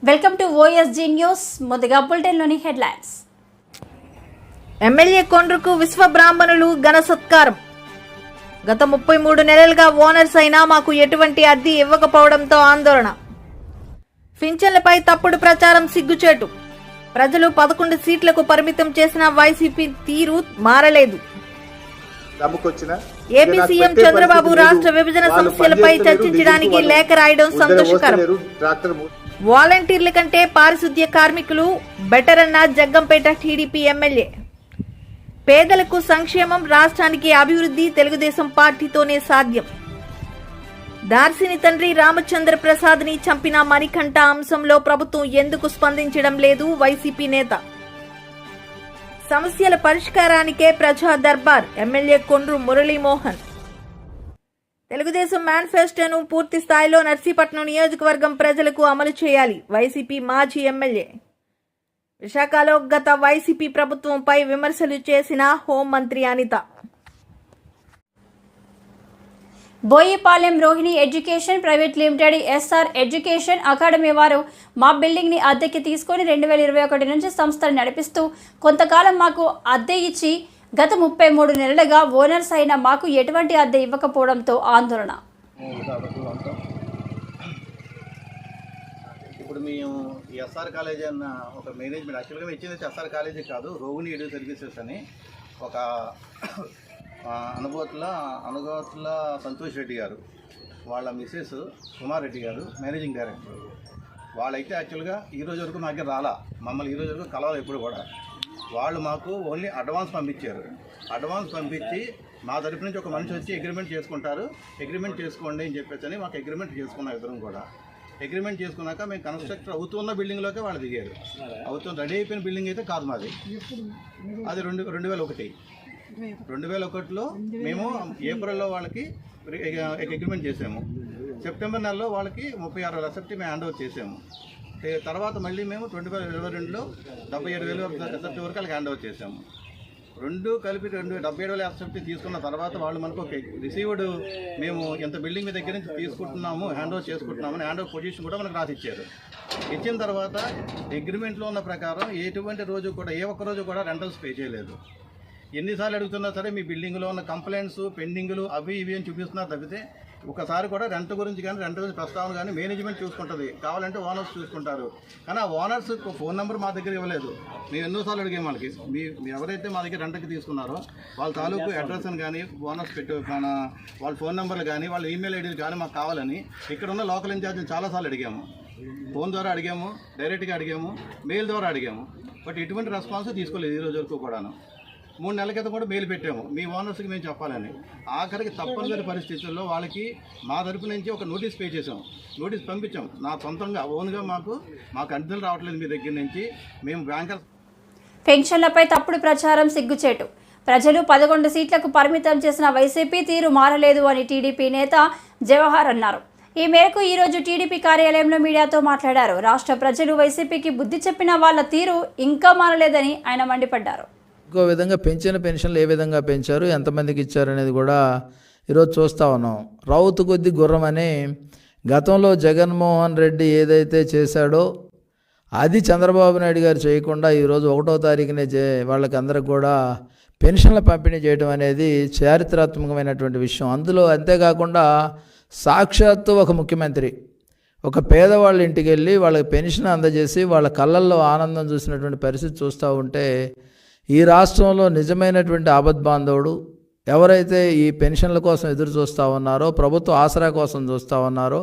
Welcome to OSG news. ముందుగా బులెటిన్లోని headlines. MLA కొండ్రుకు విశ్వ బ్రాహ్మణులు ఘన సత్కారం. గత 33 నెలలుగా ఓనర్స్ అయినా మాకు ఎటువంటి అద్దె ఇవ్వకపోవడంతో ఆందోళన. పింఛన్లపై తప్పుడు ప్రచారం సిగ్గుచేటు. ప్రజలు 11 సీట్లకు పరిమితం చేసిన వైసీపీ తీరు మారలేదు. ఏపీ సీఎం చంద్రబాబు రాష్ట్ర విభజన సమస్యలపై చర్చించడానికి లేఖ రాయడం సంతోషకరం. వాలంటీర్ల కంటే పారిశుద్ధ్య కార్మికులు బెటర్ అన్న జగ్గంపేట టీడీపీ ఎమ్మెల్యే. పేదలకు సంక్షేమం, రాష్ట్రానికి అభివృద్ధి తెలుగుదేశం పార్టీతోనే సాధ్యం. దార్శిని తండ్రి రామచంద్ర ప్రసాద్ ని చంపిన మణికంఠ అంశంలో ప్రభుత్వం ఎందుకు స్పందించడం లేదు? వైసీపీ నేత. సమస్యల పరిష్కారానికే ప్రజా దర్బార్. ఎమ్మెల్యే కొండ్రు మురళీమోహన్. తెలుగుదేశం మేనిఫెస్టోను పూర్తి స్థాయిలో నర్సీపట్నం నియోజకవర్గం ప్రజలకు అమలు చేయాలి. వైసీపీ మాజీ ఎమ్మెల్యే. విశాఖలో గత వైసీపీ ప్రభుత్వంపై విమర్శలు చేసిన హోంమంత్రి Anitha. Boyipalem Rohini education private limited SR education academy వారు మా బిల్డింగ్ని అద్దెకి తీసుకొని 2021 నుంచి సంస్థను నడిపిస్తూ కొంతకాలం మాకు అద్దె ఇచ్చి గత 33 నెలలుగా ఓనర్స్ అయిన మాకు ఎటువంటి అద్దె ఇవ్వకపోవడంతో ఆందోళన. ఇప్పుడు మేము ఎస్ఆర్ కాలేజీ అన్న ఒక మేనేజ్మెంట్ యాక్చువల్గా మేము ఇచ్చింది ఎస్ఆర్ కాలేజీ కాదు, రోహిణి ఎడ్యూ సర్వీసెస్ అని ఒక అనుభవతుల సంతోష్ రెడ్డి గారు వాళ్ళ మిస్సెస్ కుమార్ రెడ్డి గారు మేనేజింగ్ డైరెక్టర్. వాళ్ళైతే యాక్చువల్గా ఈరోజు వరకు మా దగ్గర రాలా, మమ్మల్ని ఈరోజు వరకు కలవాలి ఎప్పుడు కూడా. వాళ్ళు మాకు ఓన్లీ అడ్వాన్స్ పంపించారు. అడ్వాన్స్ పంపించి మా తరపు నుంచి ఒక మనిషి వచ్చి అగ్రిమెంట్ చేసుకుంటారు, అగ్రిమెంట్ చేసుకోండి అని చెప్పేసి మాకు అగ్రిమెంట్ చేసుకున్నాం. ఇద్దరం కూడా అగ్రిమెంట్ చేసుకున్నాక మేము కన్స్ట్రక్టర్ అవుతున్న బిల్డింగ్లోకే వాళ్ళు దిగారు. రెడీ అయిపోయిన బిల్డింగ్ అయితే కాదు మాది, అది 2001లో మేము ఏప్రిల్లో వాళ్ళకి అగ్రిమెంట్ చేసాము. సెప్టెంబర్ నెలలో వాళ్ళకి 36 ఎస్ఎఫ్టీ మేము హ్యాండ్ ఓవర్ చేసాము. తర్వాత మళ్ళీ మేము 2022లో 77,000 ఎస్ఎఫ్టీ వరకు వాళ్ళకి హ్యాండ్ ఓవర్ చేసాము. రెండు కలిపి 77,000 ఎస్ఎఫ్టీ తీసుకున్న తర్వాత వాళ్ళు మనకు ఒక రిసీవ్డ్ మేము ఎంత బిల్డింగ్ మీ దగ్గర నుంచి తీసుకుంటున్నాము, హ్యాండ్ ఓవర్ చేసుకుంటున్నామని హ్యాండ్ ఓవర్ పొజిషన్ కూడా మనకు రాసి ఇచ్చారు. ఇచ్చిన తర్వాత అగ్రిమెంట్లో ఉన్న ప్రకారం ఎటువంటి రోజు కూడా ఏ ఒక్క రోజు కూడా రెంటల్స్ పే చేయలేదు. ఎన్నిసార్లు అడుగుతున్నా సరే మీ బిల్డింగ్లో ఉన్న కంప్లైంట్స్ పెండింగ్లు అవి ఇవి అని చూపిస్తున్నారు తప్పితే ఒకసారి కూడా రెంట్ గురించి కానీ రెంట్ గురించి ప్రస్తావన కానీ మేనేజ్మెంట్ చూసుకుంటుంది, కావాలంటే ఓనర్స్ చూసుకుంటారు. కానీ ఆ ఓనర్స్ ఫోన్ నెంబర్ మా దగ్గర ఇవ్వలేదు. మేము ఎన్నోసార్లు అడిగాము వాళ్ళకి, మీ ఎవరైతే మా దగ్గర రెంట్కి తీసుకున్నారో వాళ్ళ తాలూకు అడ్రస్ అని కానీ ఓనర్స్ వాళ్ళ ఫోన్ నెంబర్లు కానీ వాళ్ళ ఈమెయిల్ ఐడీలు కానీ మాకు కావాలని ఇక్కడ ఉన్న లోకల్ ఇన్ఛార్జ్ని చాలాసార్లు అడిగాము. ఫోన్ ద్వారా అడిగాము, డైరెక్ట్గా అడిగాము, మెయిల్ ద్వారా అడిగాము. బట్ ఎటువంటి రెస్పాన్స్ తీసుకోలేదు ఈ రోజు వరకు కూడాను. 3 నెలల క్రితం కూడా మెయిల్ పెట్టాము మీ ఓనర్స్కి మేము చెప్పాలని. ఆఖరికి తప్పనిసరి పరిస్థితుల్లో వాళ్ళకి మా తరపు నుంచి ఒక నోటీస్ పే చేసాం, నోటీస్ పంపించాం. నా సొంతంగా ఓన్గా మాకు అర్థం రావట్లేదు మీ దగ్గర నుంచి, మేము బ్యాంకర్. పెన్షన్లపై తప్పుడు ప్రచారం సిగ్గుచేటు. ప్రజలు 11 సీట్లకు పరిమితం చేసిన వైసీపీ తీరు మారలేదు అని టీడీపీ నేత జవహర్ అన్నారు. ఈ మేరకు ఈరోజు టీడీపీ కార్యాలయంలో మీడియాతో మాట్లాడారు. రాష్ట్ర ప్రజలు వైసీపీకి బుద్ధి చెప్పిన వాళ్ళ తీరు ఇంకా మారలేదని ఆయన మండిపడ్డారు. ఇంకో విధంగా పెన్షన్లు ఏ విధంగా పెంచారు, ఎంతమందికి ఇచ్చారు అనేది కూడా ఈరోజు చూస్తూ ఉన్నాం. రౌతు కొద్ది గుర్రం అని గతంలో జగన్మోహన్ రెడ్డి ఏదైతే చేశాడో అది చంద్రబాబు నాయుడు గారు చేయకుండా ఈరోజు 1వ తారీఖునే వాళ్ళకి అందరికి కూడా పెన్షన్ల పంపిణీ చేయడం అనేది చారిత్రాత్మకమైనటువంటి విషయం. అందులో అంతేకాకుండా సాక్షాత్తు ఒక ముఖ్యమంత్రి ఒక పేదవాళ్ళ ఇంటికి వెళ్ళి వాళ్ళకి పెన్షన్ అందజేసి వాళ్ళ కళ్ళల్లో ఆనందం చూసినటువంటి పరిస్థితి చూస్తూ ఉంటే ఈ రాష్ట్రంలో నిజమైనటువంటి ఆపద్బాంధవుడు ఎవరైతే ఈ పెన్షన్ల కోసం ఎదురు చూస్తూ ఉన్నారో, ప్రభుత్వ ఆసరా కోసం చూస్తూ ఉన్నారో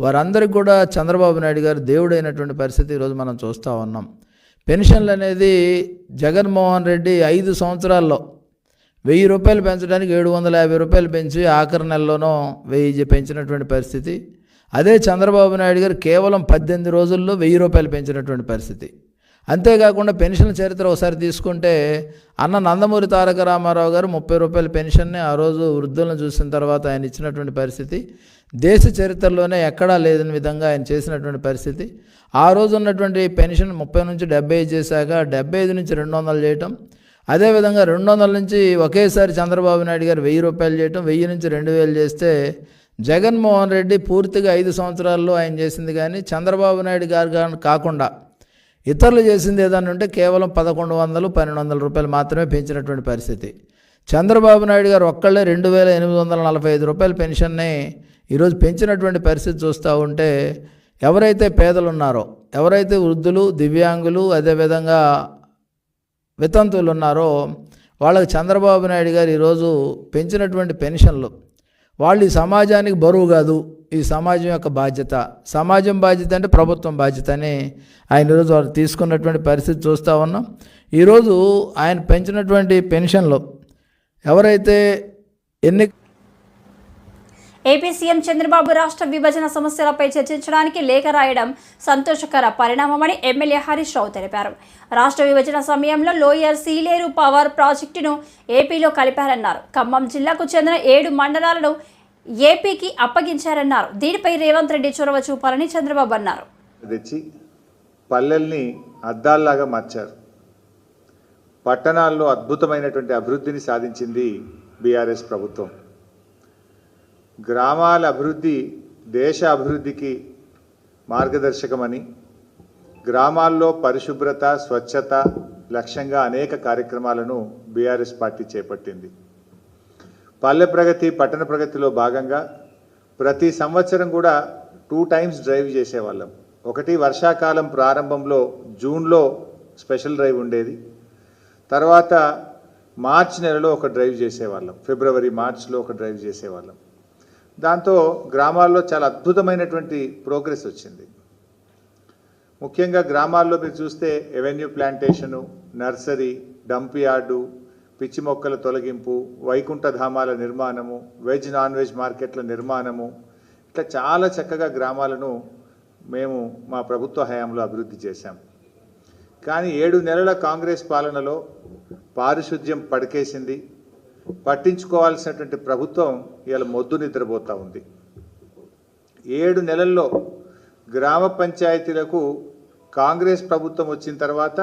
వారందరికీ కూడా చంద్రబాబు నాయుడు గారు దేవుడైనటువంటి పరిస్థితి ఈరోజు మనం చూస్తూ ఉన్నాం. పెన్షన్లు అనేది జగన్మోహన్ రెడ్డి 5 సంవత్సరాల్లో 1000 రూపాయలు పెంచడానికి 750 రూపాయలు పెంచి ఆఖరి నెలలోనో 1000 పెంచినటువంటి పరిస్థితి. అదే చంద్రబాబు నాయుడు గారు కేవలం 18 రోజుల్లో 1000 రూపాయలు పెంచినటువంటి పరిస్థితి. అంతేకాకుండా పెన్షన్ల చరిత్ర ఒకసారి తీసుకుంటే అన్న నందమూరి తారక రామారావు గారు 30 రూపాయల పెన్షన్ని ఆ రోజు వృద్ధులను చూసిన తర్వాత ఆయన ఇచ్చినటువంటి పరిస్థితి దేశ చరిత్రలోనే ఎక్కడా లేదని విధంగా ఆయన చేసినటువంటి పరిస్థితి. ఆ రోజు ఉన్నటువంటి పెన్షన్ 30 నుంచి 75 చేశాక 75 నుంచి 200 చేయటం, అదేవిధంగా 200 నుంచి ఒకేసారి చంద్రబాబు నాయుడు గారు 1000 రూపాయలు చేయటం, 1000 నుంచి 2000 చేస్తే జగన్మోహన్ రెడ్డి పూర్తిగా 5 సంవత్సరాల్లో ఆయన చేసింది కానీ చంద్రబాబు నాయుడు గారు కాకుండా ఇతరులు చేసింది ఏదన్నా ఉంటే కేవలం 1100-1200 రూపాయలు మాత్రమే పెంచినటువంటి పరిస్థితి. చంద్రబాబు నాయుడు గారు ఒక్కళ్ళే 2845 రూపాయల పెన్షన్ని ఈరోజు పెంచినటువంటి పరిస్థితి చూస్తూ ఉంటే ఎవరైతే పేదలు ఉన్నారో, ఎవరైతే వృద్ధులు, దివ్యాంగులు, అదేవిధంగా వితంతువులు ఉన్నారో వాళ్ళకి చంద్రబాబు నాయుడు గారు ఈరోజు పెంచినటువంటి పెన్షన్లు వాళ్ళు ఈ సమాజానికి బరువు కాదు, ఈ సమాజం యొక్క బాధ్యత, సమాజం బాధ్యత అంటే ప్రభుత్వం బాధ్యత అని ఆయన ఈరోజు వాళ్ళు తీసుకున్నటువంటి పరిస్థితి చూస్తూ ఉన్నాం. ఈరోజు ఆయన పెంచినటువంటి పెన్షన్లు ఎవరైతే ఏపీ సీఎం చంద్రబాబు రాష్ట్ర విభజన సమస్యలపై చర్చించడానికి లేఖ రాయడం సంతోషకర పరిణామమని ఎమ్మెల్యే హరీష్ రావు తెలిపారు. రాష్ట్ర విభజన సమయంలో లోయర్ సీలేరు పవర్ ప్రాజెక్టును ఏపీలో కలిపారన్నారు. ఖమ్మం జిల్లాకు చెందిన 7 మండలాలను ఏపీకి అప్పగించారన్నారు. దీనిపై రేవంత్ రెడ్డి చొరవ చూపాలని చంద్రబాబు అన్నారు. తెచ్చి పల్లెల్ని అద్దాల్లాగా మార్చారు. పట్టణాల్లో అద్భుతమైనటువంటి అభివృద్ధిని సాధించింది బీఆర్ఎస్ ప్రభుత్వం. గ్రామాల అభివృద్ధి దేశ అభివృద్ధికి మార్గదర్శకమని గ్రామాల్లో పరిశుభ్రత, స్వచ్ఛత లక్ష్యంగా అనేక కార్యక్రమాలను బీఆర్ఎస్ పార్టీ చేపట్టింది. పల్లె ప్రగతి, పట్టణ ప్రగతిలో భాగంగా ప్రతి సంవత్సరం కూడా 2 టైమ్స్ డ్రైవ్ చేసేవాళ్ళం. ఒకటి వర్షాకాలం ప్రారంభంలో జూన్లో స్పెషల్ డ్రైవ్ ఉండేది. తర్వాత మార్చి నెలలో ఒక డ్రైవ్ చేసేవాళ్ళం. ఫిబ్రవరి, మార్చిలో ఒక డ్రైవ్ చేసేవాళ్ళం. దాంతో గ్రామాల్లో చాలా అద్భుతమైనటువంటి ప్రోగ్రెస్ వచ్చింది. ముఖ్యంగా గ్రామాల్లో మీరు చూస్తే avenue plantation, nursery, dump yard, పిచ్చి మొక్కల తొలగింపు, వైకుంఠ ధామాల నిర్మాణము, వెజ్ నాన్ వెజ్ మార్కెట్ల నిర్మాణము, ఇట్లా చాలా చక్కగా గ్రామాలను మేము మా ప్రభుత్వ హయాంలో అభివృద్ధి చేశాం. కానీ 7 నెలల కాంగ్రెస్ పాలనలో పారిశుద్ధ్యం పడకేసింది. పట్టించుకోవాల్సినటువంటి ప్రభుత్వం ఇవాళ మొద్దు నిద్రపోతూ ఉంది. 7 నెలల్లో గ్రామ పంచాయతీలకు కాంగ్రెస్ ప్రభుత్వం వచ్చిన తర్వాత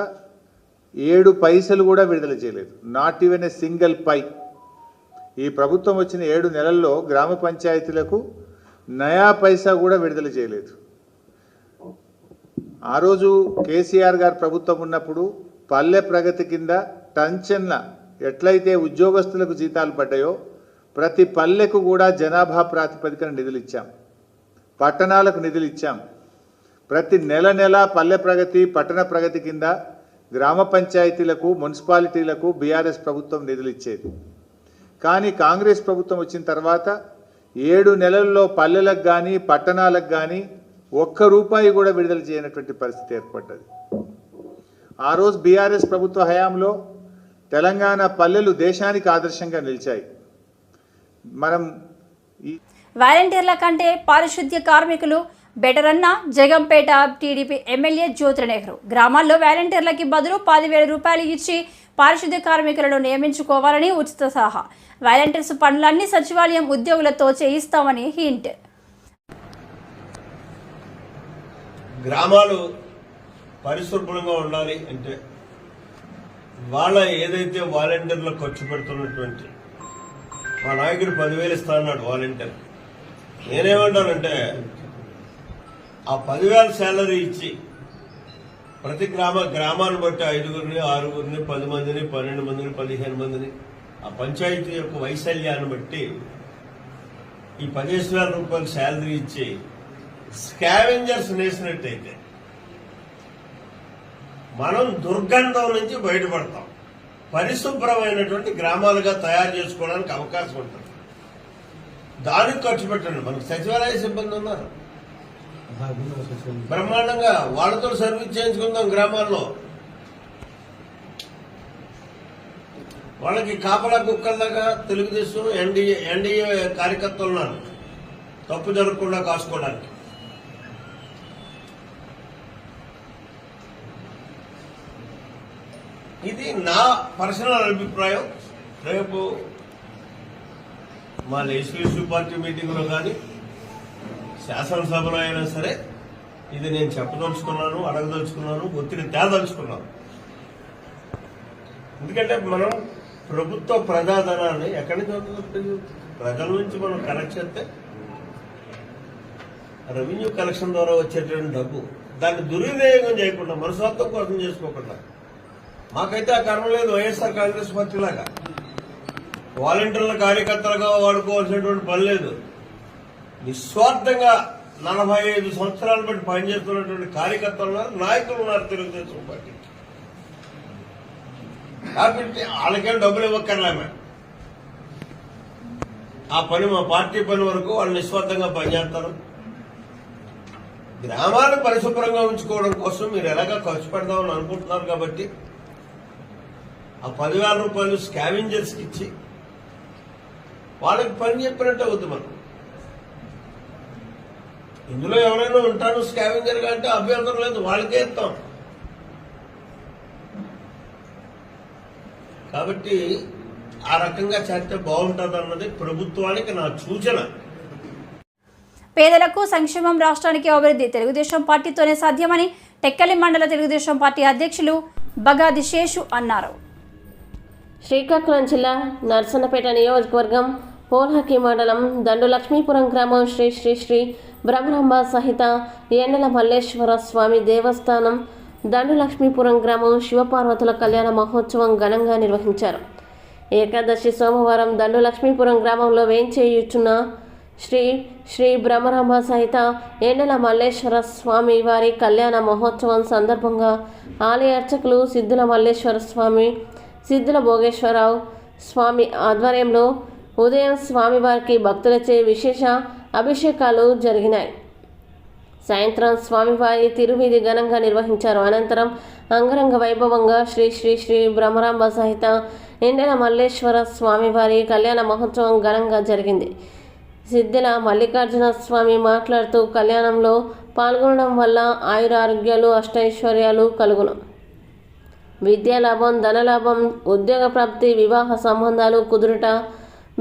7 పైసలు కూడా విడుదల చేయలేదు. నాట్ ఈవెన్ ఏ సింగిల్ పై. ఈ ప్రభుత్వం వచ్చిన 7 నెలల్లో గ్రామ పంచాయతీలకు నయా పైసా కూడా విడుదల చేయలేదు. ఆ రోజు కేసీఆర్ గారు ప్రభుత్వం ఉన్నప్పుడు పల్లె ప్రగతి కింద టంచన్ల ఎట్లయితే ఉద్యోగస్తులకు జీతాలు పడ్డాయో ప్రతి పల్లెకు కూడా జనాభా ప్రాతిపదికన నిధులు ఇచ్చాం. పట్టణాలకు నిధులు ఇచ్చాం. ప్రతి నెల పల్లె ప్రగతి, పట్టణ ప్రగతి కింద గ్రామ పంచాయతీలకు, మున్సిపాలిటీలకు బీఆర్ఎస్ ప్రభుత్వం నిధులు ఇచ్చేది. కానీ కాంగ్రెస్ ప్రభుత్వం వచ్చిన తర్వాత 7 నెలల్లో పల్లెలకు కానీ పట్టణాలకు కానీ ₹1 కూడా విడుదల చేయనటువంటి పరిస్థితి ఏర్పడ్డది. ఆ రోజు బీఆర్ఎస్ ప్రభుత్వ హయాంలో తెలంగాణ పల్లెలు దేశానికి ఆదర్శంగా నిలిచాయి. మనం వాలంటీర్ల కంటే పారిశుద్ధ్య కార్మికులు బెటర్ అన్న జగంపేట టీడీపీ ఎమ్మెల్యే జ్యోతి నెహ్రూ. గ్రామాల్లో వాలంటీర్లకి బదులు 10,000 రూపాయలు ఇచ్చి పారిశుద్ధ్య కార్మికులను నియమించుకోవాలని ఉచిత సలహా. వాలంటీర్స్ పనులన్నీ సచివాలయం ఉద్యోగులతో చేయిస్తామని హింట్. గ్రామాలు పరిశుభ్రంగా ఉండాలి అంటే వాళ్ళ ఏదైతే వాలంటీర్లు ఖర్చు పెడుతున్నటువంటి మా నాయకుడు 10,000 ఇస్తా అన్నాడు వాలంటీర్. నేనేమంటానంటే ఆ 10,000 శాలరీ ఇచ్చి ప్రతి గ్రామాన్ని బట్టి 5గురిని, 6గురిని, 10 మందిని, 12 మందిని, 15 మందిని ఆ పంచాయతీ యొక్క వైశల్యాన్ని బట్టి ఈ 15,000 రూపాయల శాలరీ ఇచ్చి స్కావెంజర్స్ నేసినట్టయితే మనం దుర్గంధం నుంచి బయటపడతాం. పరిశుభ్రమైనటువంటి గ్రామాలుగా తయారు చేసుకోవడానికి అవకాశం ఉంటుంది. దానికి ఖర్చు పెట్టండి. మనకు సచివాలయ సిబ్బంది ఉన్నారు బ్రహ్మాండంగా, వాళ్ళతో సర్వీస్ చేయించుకుందాం. గ్రామాల్లో వాళ్ళకి కాపలా కుక్కల్లాగా తెలుగుదేశం ఎన్డీఏ కార్యకర్తలు ఉన్నారు తప్పు జరగకుండా కాసుకోవడానికి. ఇది నా పర్సనల్ అభిప్రాయం. రేపు మా లెజిస్లేటివ్ పార్టీ మీటింగ్లో కానీ శాసనసభలో అయినా సరే ఇది నేను చెప్పదలుచుకున్నాను, అడగదలుచుకున్నాను, ఒత్తిడి తేదలుచుకున్నాను. ఎందుకంటే మనం ప్రభుత్వ ప్రజాధనాన్ని ఎక్కడి నుంచి ప్రజల నుంచి మనం కలెక్ట్ చేస్తే రెవెన్యూ కలెక్షన్ ద్వారా వచ్చేటువంటి డబ్బు దాన్ని దుర్వినియోగం చేయకుండా మన స్వార్థం కోసం చేసుకోకుండా మాకైతే ఆ కర్మ లేదు. వైఎస్ఆర్ కాంగ్రెస్ పార్టీ లాగా వాలంటీర్ల కార్యకర్తలుగా వాడుకోవాల్సినటువంటి పని లేదు. నిస్వార్థంగా 45 సంవత్సరాలు బట్టి పనిచేస్తున్నటువంటి కార్యకర్తలు ఉన్నారు, నాయకులు ఉన్నారు తెలుగుదేశం పార్టీ. కాబట్టి వాళ్ళకేం డబ్బులు ఇవ్వక్కర్లేమే. ఆ పని మా పార్టీ పని వరకు వాళ్ళు నిస్వార్థంగా పనిచేస్తారు. గ్రామాన్ని పరిశుభ్రంగా ఉంచుకోవడం కోసం మీరు ఎలాగా ఖర్చు పెడదామని అనుకుంటున్నారు కాబట్టి ఆ 10,000 రూపాయలు స్కావెంజర్స్కి ఇచ్చి వాళ్ళకి పని చెప్పినట్టు అవుతుంది. మనం ఇందులో ఎవరైనా ఉంటాను స్కావెంజర్గా అంటే అభ్యంతరం లేదు, వాళ్ళకే ఇస్తాం. కాబట్టి ఆ రకంగా చేస్తే బాగుంటుంది అన్నది ప్రభుత్వానికి నా సూచన. పేదలకు సంక్షేమం, రాష్ట్రానికి అభివృద్ధి తెలుగుదేశం పార్టీతోనే సాధ్యమని టెక్కలి మండల తెలుగుదేశం పార్టీ అధ్యక్షులు బగాది శేషు అన్నారు. శ్రీకాకుళం జిల్లా నర్సన్నపేట నియోజకవర్గం పోల్హకి మండలం దండు లక్ష్మీపురం గ్రామం శ్రీ శ్రీ శ్రీ బ్రహ్మరాంబ సహిత ఎండల మల్లేశ్వర స్వామి దేవస్థానం దండు లక్ష్మీపురం గ్రామం శివపార్వతుల కళ్యాణ మహోత్సవం ఘనంగా నిర్వహించారు. ఏకాదశి సోమవారం దండు లక్ష్మీపురం గ్రామంలో వేంచేయుచున్న శ్రీ శ్రీ బ్రహ్మరాంబ సహిత ఎండల మల్లేశ్వర స్వామి వారి కళ్యాణ మహోత్సవం సందర్భంగా ఆలయ అర్చకులు సిద్ధుల మల్లేశ్వర స్వామి, సిద్ధుల భోగేశ్వరరావు స్వామి ఆధ్వర్యంలో ఉదయం స్వామివారికి భక్తులచే విశేష అభిషేకాలు జరిగినాయి. సాయంత్రం స్వామివారి తిరువీధి ఘనంగా నిర్వహించారు. అనంతరం అంగరంగ వైభవంగా శ్రీ శ్రీ శ్రీ బ్రహ్మరాంబ సహిత ఎండల మల్లేశ్వర స్వామివారి కళ్యాణ మహోత్సవం ఘనంగా జరిగింది. సిద్ధుల మల్లికార్జున స్వామి మాట్లాడుతూ కళ్యాణంలో పాల్గొనడం వల్ల ఆయురారోగ్యాలు, అష్టైశ్వర్యాలు కలుగును. విద్యాలాభం, ధనలాభం, ఉద్యోగ ప్రాప్తి, వివాహ సంబంధాలు కుదురుట,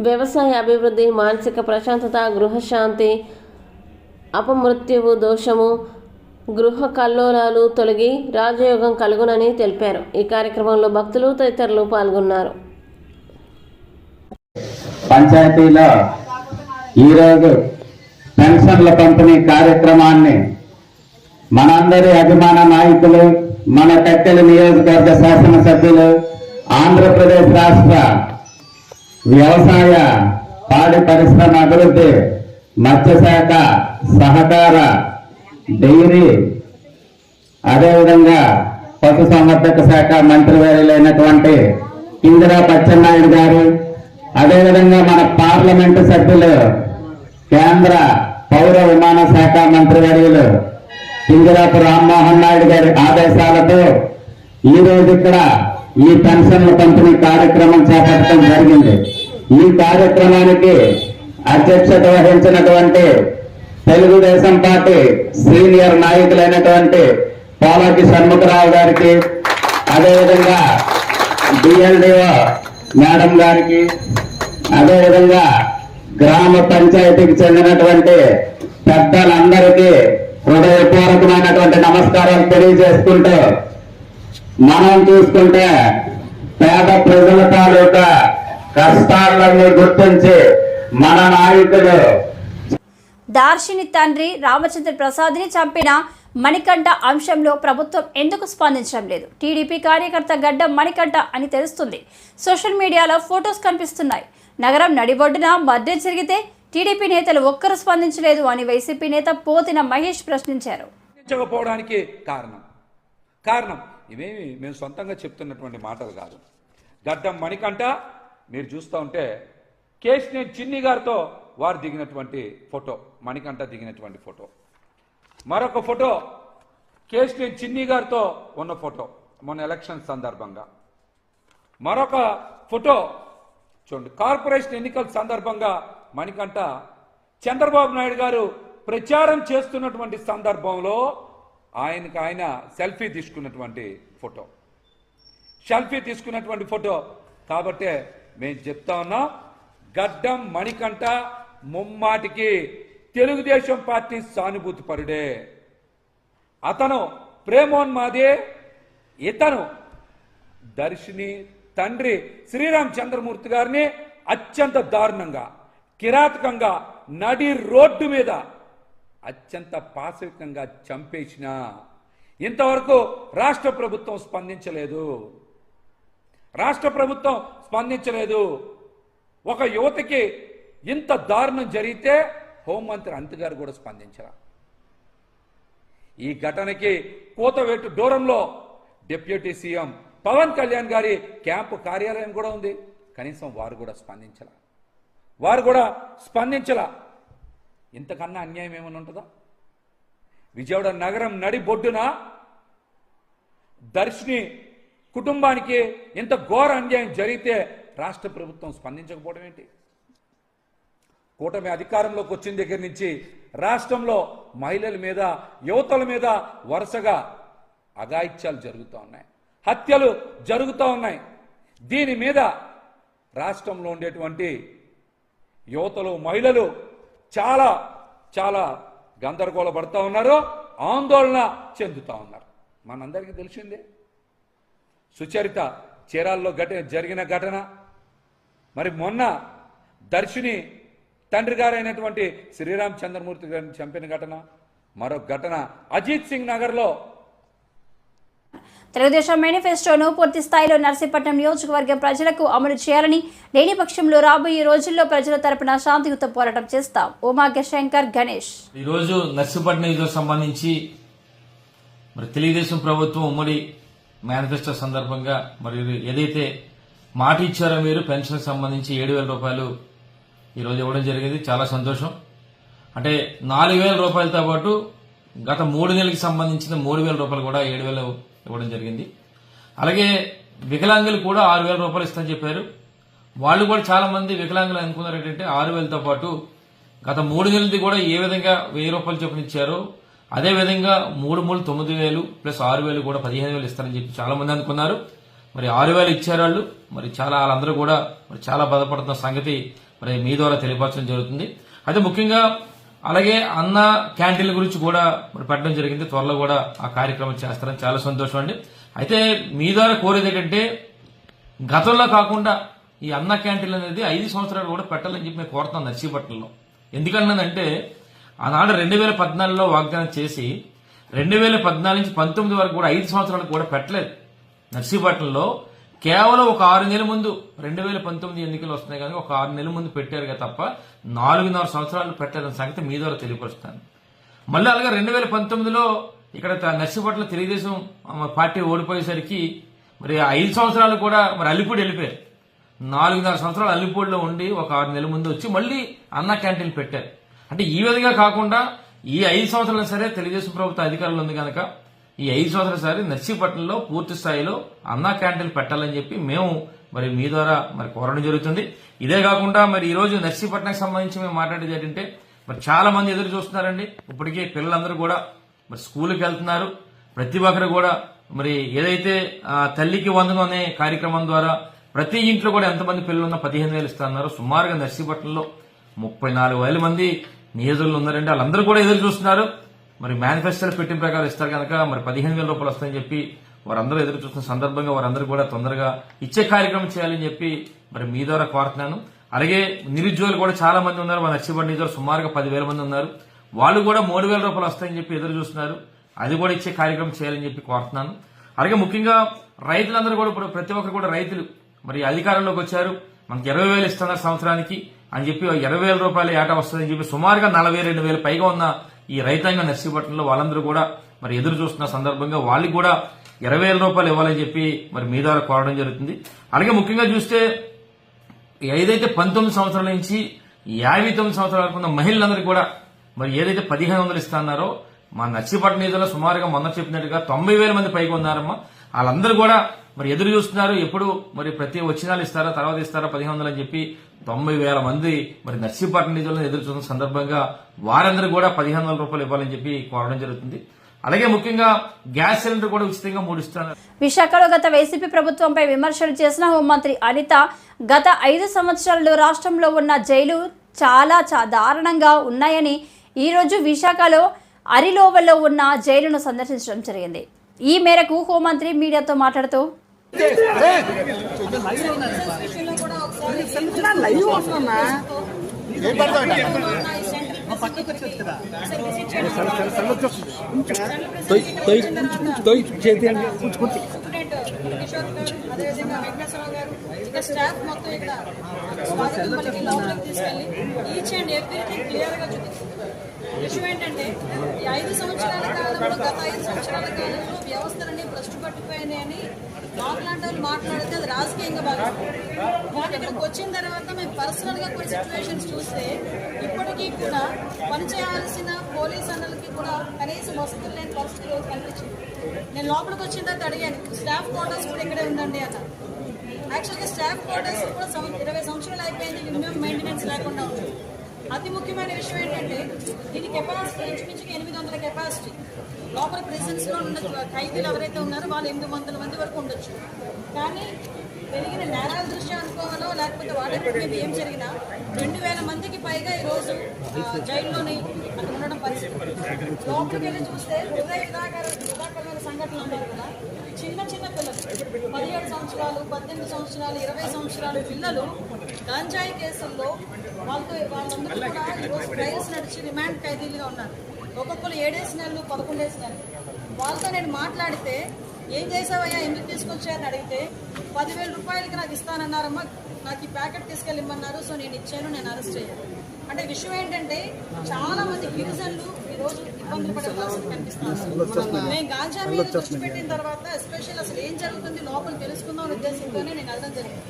వ్యవసాయ అభివృద్ధి, మానసిక ప్రశాంతత, గృహశాంతి, అపమృత్యువు దోషము, గృహ కల్లోలాలు తొలగి రాజయోగం కలుగునని తెలిపారు. ఈ కార్యక్రమంలో భక్తులు తదితరులు పాల్గొన్నారు. పంచాయతీలో ఈరోజు పెన్షన్ల పంపిణీ కార్యక్రమాన్ని మనందరి అభిమాన నాయకులు, మన టెక్కలి నియోజకవర్గ శాసనసభ్యులు, ఆంధ్రప్రదేశ్ రాష్ట్ర వ్యవసాయ పాడి పరిశ్రమ అభివృద్ధి, మత్స్యశాఖ, సహకార, డైరీ, అదేవిధంగా పశుసంవర్ధక శాఖ మంత్రివర్యులైనటువంటి కింజరా పచ్చెన్నాయుడు గారు, అదేవిధంగా మన పార్లమెంటు సభ్యులు, కేంద్ర పౌర విమాన శాఖ మంత్రివర్యులు కింజరాపు రామ్మోహన్ నాయుడు గారి ఆదేశాలతో ఈ రోజు ఇక్కడ ఈ పెన్షన్ల పంపిణీ కార్యక్రమం చేపట్టడం జరిగింది. ఈ కార్యక్రమానికి అధ్యక్షత వహించినటువంటి తెలుగుదేశం పార్టీ సీనియర్ నాయకులైనటువంటి పోలకి షణ్ముఖరావు గారికి, అదేవిధంగా డిఎల్డిఓ మేడం గారికి, అదేవిధంగా గ్రామ పంచాయతీకి చెందినటువంటి పెద్దలందరికీ హృదయపూర్వకమైనటువంటి నమస్కారాలు తెలియజేసుకుంటూ, మనం చూసుకుంటే పేద ప్రజల తాలూకా కష్టాలన్నీ గుర్తించి మన నాయకులు దార్శిని తండ్రి రామచంద్ర ప్రసాద్ని చంపిన మణికంఠ అంశంలో ప్రభుత్వం ఎందుకు స్పందించడం లేదు? టీడీపీ కార్యకర్త గడ్డం మణికంఠ అని తెలుస్తుంది. సోషల్ మీడియాలో ఫొటోస్ కనిపిస్తున్నాయి. నగరం నడిబొడ్డున మర్డర్ జరిగితే టీడీపీ నేతలు ఒక్కరు స్పందించలేదు అని వైసీపీ నేత పోతిన మహేష్ ప్రశ్నించారు. స్పందించకపోవడానికి కారణం ఇవేమి మేము సొంతంగా చెప్తున్నటువంటి మాటలు కాదు. గడ్డం మణికంఠ మీరు చూస్తూ ఉంటే కేశినేని చిన్ని గారితో వారు దిగినటువంటి ఫోటో, మణికంఠ దిగినటువంటి ఫోటో, మరొక ఫోటో కేశినేని చిన్ని గారితో ఉన్న ఫోటో మొన్న ఎలక్షన్ సందర్భంగా, మరొక ఫోటో చూడండి కార్పొరేషన్ ఎన్నికల సందర్భంగా మణికంఠ చంద్రబాబు నాయుడు గారు ప్రచారం చేస్తున్నటువంటి సందర్భంలో ఆయన సెల్ఫీ తీసుకున్నటువంటి ఫోటో. కాబట్టే మేము చెప్తా ఉన్నాం, గడ్డం మణికంఠ ముమ్మాటికి తెలుగుదేశం పార్టీ సానుభూతి పరుడే. అతను ప్రేమోన్మాదే. ఇతను దర్శిని తండ్రి శ్రీరామచంద్రమూర్తి గారిని అత్యంత దారుణంగా, కిరాతకంగా నడి రోడ్డు మీద అత్యంత పాశవికంగా చంపేసినా ఇంతవరకు రాష్ట్ర ప్రభుత్వం స్పందించలేదు. ఒక యువతకి ఇంత దారుణం జరిగితే హోంమంత్రి అనిత గారు కూడా స్పందించరా. ఈ ఘటనకి కోతవేటు దూరంలో డిప్యూటీ సీఎం పవన్ కళ్యాణ్ గారి క్యాంపు కార్యాలయం కూడా ఉంది. కనీసం వారు కూడా స్పందించలా. ఇంతకన్నా అన్యాయం ఏమైనా ఉంటుందా? విజయవాడ నగరం నడిబొడ్డున దర్శిని కుటుంబానికి ఇంత ఘోర అన్యాయం జరిగితే రాష్ట్ర ప్రభుత్వం స్పందించకపోవడం ఏంటి? కూటమి అధికారంలోకి వచ్చిన దగ్గర నుంచి రాష్ట్రంలో మహిళల మీద, యువతల మీద వరుసగా అఘాయిత్యాలు జరుగుతూ ఉన్నాయి, హత్యలు జరుగుతూ ఉన్నాయి. దీని మీద రాష్ట్రంలో ఉండేటువంటి యువతలు, మహిళలు చాలా చాలా గందరగోళ పడుతూ ఉన్నారు, ఆందోళన చెందుతూ ఉన్నారు. మనందరికీ తెలిసిందే సుచరిత చీరాల్లో జరిగిన ఘటన, మరి మొన్న దర్శిని తండ్రి గారైనటువంటి శ్రీరామ్ చంద్రమూర్తి గారిని చంపిన ఘటన, మరొక ఘటన అజిత్ సింగ్ నగర్లో. తెలుగుదేశం మేనిఫెస్టోను పూర్తి స్థాయిలో నర్సీపట్నం నియోజకవర్గం ప్రజలకు అమలు చేయాలని, లేని పక్షంలో రాబోయే రోజుల్లో ప్రజల తరపున శాంతియుత పోరాటం చేస్తాం. ఉమాగ్య శంకర్ గణేష్. ఈరోజు నర్సీపట్నం నియోజకవర్గం సంబంధించి మరి తెలుగుదేశం ప్రభుత్వం ఉమ్మడి మేనిఫెస్టో సందర్భంగా మరి ఏదైతే మాట ఇచ్చారో మీరు పెన్షన్ సంబంధించి 7,000 రూపాయలు ఈరోజు ఇవ్వడం జరిగింది. చాలా సంతోషం. అంటే 4,000 రూపాయలతో పాటు గత 3 నెలలకు సంబంధించిన 3,000 రూపాయలు కూడా 7,000 ఇవ్వడం జరిగింది. అలాగే వికలాంగులు కూడా 6,000 రూపాయలు ఇస్తామని చెప్పారు. వాళ్ళు కూడా చాలా మంది వికలాంగులు అనుకున్నారు ఏంటంటే 6,000తో పాటు గత 3 నెలలది కూడా ఏ విధంగా 1,000 రూపాయలు చొప్పున ఇచ్చారో అదే విధంగా 3 3 9,000 ప్లస్ 6,000 కూడా 15,000 ఇస్తారని చెప్పి చాలా మంది అనుకున్నారు. మరి 6,000 ఇచ్చారు వాళ్ళు. మరి చాలా వాళ్ళందరూ కూడా మరి చాలా బాధపడుతున్న సంగతి మరి మీ ద్వారా తెలియపరచడం జరుగుతుంది. అయితే ముఖ్యంగా అలాగే అన్న క్యాంటీన్ల గురించి కూడా మరి పెట్టడం జరిగింది. త్వరలో కూడా ఆ కార్యక్రమం చేస్తారని చాలా సంతోషం అండి. అయితే మీ ద్వారా కోరేది ఏంటంటే గతంలో కాకుండా ఈ అన్న క్యాంటీన్లు అనేది 5 సంవత్సరాలు కూడా పెట్టాలని చెప్పి మేము కోరుతున్నాం నర్సీపట్నంలో. ఎందుకన్నానంటే ఆనాడు 2014లో వాగ్దానం చేసి 2014 నుంచి 19 వరకు కూడా 5 సంవత్సరాలకు కూడా పెట్టలేదు. నర్సీపట్నంలో కేవలం ఒక 6 నెలల ముందు 2019 ఎన్నికలు వస్తున్నాయి కానీ ఒక 6 నెలల ముందు పెట్టారు తప్ప 4.5 సంవత్సరాలు పెట్టలేదని సంగతి మీ ద్వారా తెలియపరుస్తాను. మళ్ళీ అలాగే 2019లో ఇక్కడ నర్సీపట్నం తెలుగుదేశం పార్టీ ఓడిపోయేసరికి మరి 5 సంవత్సరాలు కూడా మరి అల్లిపూడి వెళ్ళిపోయారు. 4.5 సంవత్సరాలు అల్లిపూడిలో ఉండి ఒక 6 నెలల ముందు వచ్చి మళ్ళీ అన్న క్యాంటీన్లు పెట్టారు. అంటే ఈ విధంగా కాకుండా ఈ 5 సంవత్సరాలు సరే తెలుగుదేశం ప్రభుత్వం అధికారంలో ఉంది కనుక ఈ 5 సంవత్సరాల సరే నర్సీపట్నంలో పూర్తి స్థాయిలో అన్నా క్యాంటీన్లు పెట్టాలని చెప్పి మేము మరి మీ ద్వారా మరి కోరడం జరుగుతుంది. ఇదే కాకుండా మరి ఈ రోజు నర్సీపట్నంకి సంబంధించి మేము మాట్లాడేది ఏంటంటే మరి చాలా మంది ఎదురు చూస్తున్నారండి. ఇప్పటికే పిల్లలందరూ కూడా మరి స్కూల్కి వెళ్తున్నారు. ప్రతి ఒక్కరు కూడా మరి ఏదైతే తల్లికి వందనం అనే కార్యక్రమం ద్వారా ప్రతి ఇంట్లో కూడా ఎంతమంది పిల్లలు ఉన్నా 15,000 ఇస్తున్నారు. సుమారుగా నర్సీపట్నంలో 34,000 మంది నియోజకులు ఉన్నారండి. వాళ్ళందరూ కూడా ఎదురు చూస్తున్నారు. మరి మేనిఫెస్టోలో పెట్టిన ప్రకారం ఇస్తారు కనుక మరి 15,000 రూపాయలు వస్తాయని చెప్పి వారందరూ ఎదురు చూస్తున్న సందర్భంగా వారందరూ కూడా తొందరగా ఇచ్చే కార్యక్రమం చేయాలని చెప్పి మరి మీ ద్వారా కోరుతున్నాను. అలాగే నిరుద్యోగులు కూడా చాలా మంది ఉన్నారు. మన నర్సీపట్నం నియోజకవర్గంలో సుమారుగా 10,000 మంది ఉన్నారు. వాళ్ళు కూడా 3,000 రూపాయలు వస్తాయని చెప్పి ఎదురు చూస్తున్నారు. అది కూడా ఇచ్చే కార్యక్రమం చేయాలని చెప్పి కోరుతున్నాను. అలాగే ముఖ్యంగా రైతులందరూ కూడా ఇప్పుడు ప్రతి ఒక్కరు కూడా రైతులు మరి అధికారంలోకి వచ్చారు. మనకి 20,000 ఇస్తున్నారు సంవత్సరానికి అని చెప్పి 20,000 రూపాయలు ఏటా వస్తుందని చెప్పి సుమారుగా 42,000 పైగా ఉన్న ఈ రైతాంగ నర్సీపట్నంలో వాళ్ళందరూ కూడా మరి ఎదురు చూస్తున్న సందర్భంగా వాళ్ళకి కూడా 20,000 రూపాయలు ఇవ్వాలని చెప్పి మరి మీ ద్వారా కోరడం జరుగుతుంది. అలాగే ముఖ్యంగా చూస్తే ఏదైతే 19 సంవత్సరాల నుంచి 59 సంవత్సరాల వరకు ఉన్న మహిళలందరికీ కూడా మరి ఏదైతే 1,500 ఇస్తున్నారో మా నర్సీపట్నం నిధుల్లో సుమారుగా మొన్న చెప్పినట్టుగా 90,000 మంది పైగా ఉన్నారమ్మా. వాళ్ళందరూ కూడా మరి ఎదురు చూస్తున్నారు. ఎప్పుడు మరి ప్రతి వచ్చినాలు ఇస్తారా, తర్వాత ఇస్తారా 1,500 అని చెప్పి 90,000 మంది మరి నర్సీపట్నం నిధులను ఎదురు చూస్తున్న సందర్భంగా వారందరూ కూడా 1,500 రూపాయలు ఇవ్వాలని చెప్పి కోరడం జరుగుతుంది. అలాగే ముఖ్యంగా గ్యాస్ సిలిండర్ కూడా ఉచితంగా 3 ఇస్తున్నారు. విశాఖలో గత వైసీపీ ప్రభుత్వంపై విమర్శలు చేసిన హోంమంత్రి అనిత గత 5 సంవత్సరాల్లో రాష్ట్రంలో ఉన్న జైలు చాలా దారుణంగా ఉన్నాయని ఈరోజు విశాఖలో అరిలోవలో ఉన్న జైలును సందర్శించడం జరిగింది. ఈ మేరకు హోంమంత్రి మీడియాతో మాట్లాడుతూ అదేవిధంగా వెంకటేశ్వరరావు గారు ఇక్కడ స్టాఫ్ మొత్తం ఇక్కడ స్వాగతం పలికి లోపలికి తీసుకెళ్ళి ఈచ్ అండ్ ఎవ్రీథింగ్ క్లియర్గా చూపిస్తుంది. విషయం ఏంటంటే ఈ 5 సంవత్సరాల కాలంలో గత 5 సంవత్సరాల కాలంలో వ్యవస్థలన్నీ భ్రష్టు పట్టిపోయినాయని మాట్లాడే వాళ్ళు మాట్లాడితే అది రాజకీయంగా భావిస్తారు. కానీ ఇక్కడికి వచ్చిన తర్వాత మేము పర్సనల్గా కొన్ని సిచ్యువేషన్స్ చూస్తే ఇప్పటికీ కూడా పనిచేయాల్సిన పోలీస్ అన్నలకి కూడా కనీసం వసతులు లేని పరిస్థితి రోజు కనిపించింది. నేను లోపలికి వచ్చిన తర్వాత అడిగాను, స్టాఫ్ క్వార్టర్స్ కూడా ఇక్కడే ఉండండి అన్న. యాక్చువల్గా స్టాఫ్ క్వార్టర్స్ కూడా 20 సంవత్సరాలు అయిపోయింది, మినిమం మెయింటెనెన్స్ లేకుండా ఉంది. అతి ముఖ్యమైన విషయం ఏంటంటే దీని కెపాసిటీ ఇంచుమించుగా 800 కెపాసిటీ. లోపల ప్రెసెన్స్లో ఉన్న ఖైదీలు ఎవరైతే ఉన్నారో వాళ్ళు 800 మంది వరకు ఉండొచ్చు. కానీ పెరిగిన నేరాల దృష్ట్యా అనుకోవాలో లేకపోతే వాటి మీద ఏం జరిగినా 2000 మందికి పైగా ఈరోజు జైల్లోని అక్కడ ఉండడం పరిస్థితి. లోపలికి వెళ్ళి చూస్తే విధాకరమైన సంఘటనలు ఉన్నారు కదా. చిన్న చిన్న పిల్లలు 17 సంవత్సరాలు, 18 సంవత్సరాలు, 20 సంవత్సరాలు పిల్లలు గంజాయి కేసుల్లో వాళ్ళందరూ కూడా ఈరోజు ట్రయల్స్ నడిచి రిమాండ్ ఖైదీలుగా ఉన్నారు. ఒక్కొక్కరు 7 నెలలు, 11 నెలలు. వాళ్ళతో నేను మాట్లాడితే ఏం చేసావయ్యా, ఎందుకు తీసుకొచ్చారని అడిగితే 10,000 రూపాయలకి నాకు ఇస్తానన్నారమ్మా, నాకు ఈ ప్యాకెట్ తీసుకెళ్ళిమ్మన్నారు, సో నేను ఇచ్చాను, నేను అరెస్ట్ అయ్యాను. అంటే విషయం ఏంటంటే చాలా మంది గిరిజనులు ఈరోజు ఇబ్బందులు పడే పరిస్థితి కనిపిస్తున్నారు. నేను గాంజా మీద దృష్టి పెట్టిన తర్వాత ఎస్పెషల్ అసలు ఏం జరుగుతుంది లోపల తెలుసుకుందాం అనే ఉద్దేశంతోనే నేను వెళ్ళడం జరిగింది.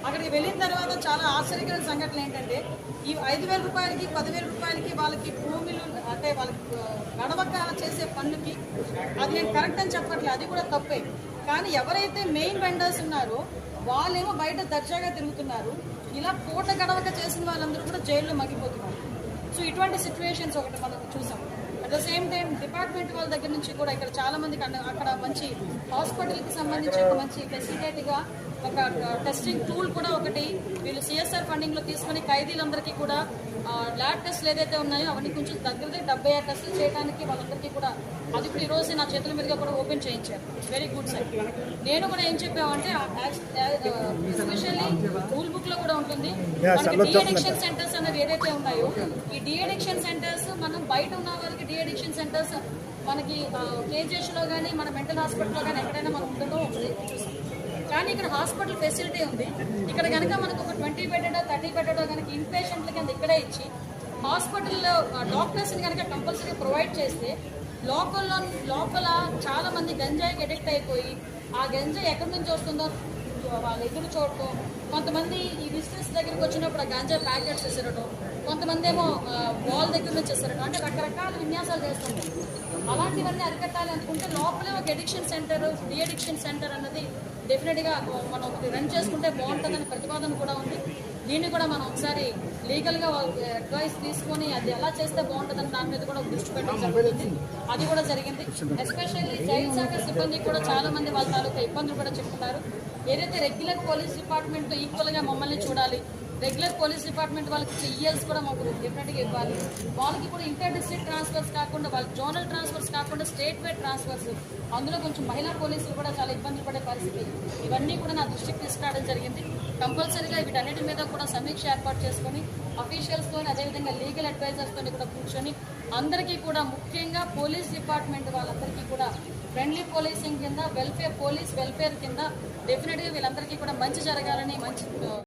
అక్కడికి వెళ్ళిన తర్వాత చాలా ఆశ్చర్యకరమైన సంఘటనలు ఏంటంటే ఈ 5,000 రూపాయలకి 10,000 రూపాయలకి వాళ్ళకి భూములు అంటే వాళ్ళకి గడవక చేసే పనులకి అది నేను కరెక్ట్ అని చెప్పట్లేదు, అది కూడా తప్పే. కానీ ఎవరైతే మెయిన్ వెండర్స్ ఉన్నారో వాళ్ళేమో బయట దర్జాగా తిరుగుతున్నారు. ఇలా పూట గడవక చేసిన వాళ్ళందరూ కూడా జైల్లో మగ్గిపోతున్నారు. సో ఇటువంటి సిచ్యువేషన్స్ ఒకటి మనం చూసాం. At the same time department వాళ్ళ దగ్గర నుంచి కూడా ఇక్కడ చాలా మందికి అక్కడ మంచి హాస్పిటల్కి సంబంధించి ఒక మంచి ఫెసిలిటేట్గా ఒక టెస్టింగ్ టూల్ కూడా ఒకటి వీళ్ళు సిఎస్ఆర్ ఫండింగ్లో తీసుకుని ఖైదీలందరికీ కూడా ల్యాబ్ టెస్ట్లు ఏదైతే ఉన్నాయో అవన్నీ కొంచెం దగ్గరది 76 టెస్టులు చేయడానికి వాళ్ళందరికీ కూడా అది కూడా ఈరోజు నా చేతుల మీదుగా కూడా ఓపెన్ చేయించారు. Very good side. నేను కూడా ఏం చెప్పామంటే ఎస్పెషల్లీ రూల్ బుక్లో కూడా ఉంటుంది డీఅడిక్షన్ సెంటర్స్ అనేవి ఏదైతే ఉన్నాయో ఈ డీఅడిక్షన్ సెంటర్స్ మనం బయట ఉన్న వాళ్ళకి డీఅడిక్షన్ సెంటర్స్ మనకి కేజీహెచ్లో కానీ మన మెంటల్ హాస్పిటల్లో కానీ ఎక్కడైనా మనం ఉంటుందో చూసాం. కానీ ఇక్కడ హాస్పిటల్ ఫెసిలిటీ ఉంది. ఇక్కడ కనుక మనకు ఒక 20 బెడ్డో 30 బెడ్డో కనుక ఇన్ పేషెంట్ల కింద ఇక్కడే ఇచ్చి హాస్పిటల్లో డాక్టర్స్ని కనుక కంపల్సరీ ప్రొవైడ్ చేస్తే లోపల చాలా మంది గంజాయికి అడిక్ట్ అయిపోయి ఆ గంజాయి ఎక్కడి నుంచి వస్తుందో వాళ్ళు ఎదురు చూడటం, కొంతమంది ఈ బిజినెస్ దగ్గరికి వచ్చినప్పుడు ఆ గంజాయి ప్యాకెట్స్ వేసేయడం, కొంతమంది ఏమో వాల్ దగ్గర నుంచి వేసేయడం, అంటే రకరకాల విన్యాసాలు చేస్తుంటారు. అలాంటివన్నీ అరికట్టాలి అనుకుంటే లోపలే ఒక ఎడిక్షన్ సెంటర్, డీఅడిక్షన్ సెంటర్ అన్నది డెఫినెట్గా మనం రన్ చేసుకుంటే బాగుంటుందని ప్రతిపాదన కూడా ఉంది. దీన్ని కూడా మనం ఒకసారి లీగల్గా అడ్వైస్ తీసుకొని అది ఎలా చేస్తే బాగుంటుందని దాని మీద కూడా దృష్టి పెట్టడం జరుగుతుంది. అది కూడా జరిగింది. ఎస్పెషల్లీ జైలు శాఖ సిబ్బంది కూడా చాలా మంది వాళ్ళ తాలూకా ఇబ్బందులు కూడా చెప్తున్నారు. ఏదైతే రెగ్యులర్ పోలీస్ డిపార్ట్మెంట్ ఈక్వల్గా మమ్మల్ని చూడాలి, రెగ్యులర్ పోలీస్ డిపార్ట్మెంట్ వాళ్ళకి ఈఎల్స్ కూడా మాకు డెఫినెట్గా ఇవ్వాలి. వాళ్ళకి కూడా ఇంటర్ డిస్ట్రిక్ట్ ట్రాన్స్ఫర్స్ కాకుండా వాళ్ళకి జోనల్ ట్రాన్స్ఫర్స్ కాకుండా స్టేట్ వైడ్ ట్రాన్స్ఫర్స్, అందులో కొంచెం మహిళా పోలీసులు కూడా చాలా ఇబ్బందులు పడే పరిస్థితి. ఇవన్నీ కూడా నా దృష్టికి తీసుకురావడం జరిగింది. కంపల్సరీగా వీటన్నిటి మీద కూడా సమీక్ష ఏర్పాటు చేసుకొని అఫీషియల్స్తో అదేవిధంగా లీగల్ అడ్వైజర్స్తో కూడా కూర్చొని అందరికీ కూడా ముఖ్యంగా పోలీస్ డిపార్ట్మెంట్ వాళ్ళందరికీ కూడా ఫ్రెండ్లీ పోలీసింగ్ కింద పోలీస్ వెల్ఫేర్ కింద డెఫినెట్గా వీళ్ళందరికీ కూడా మంచి జరగాలని మంచి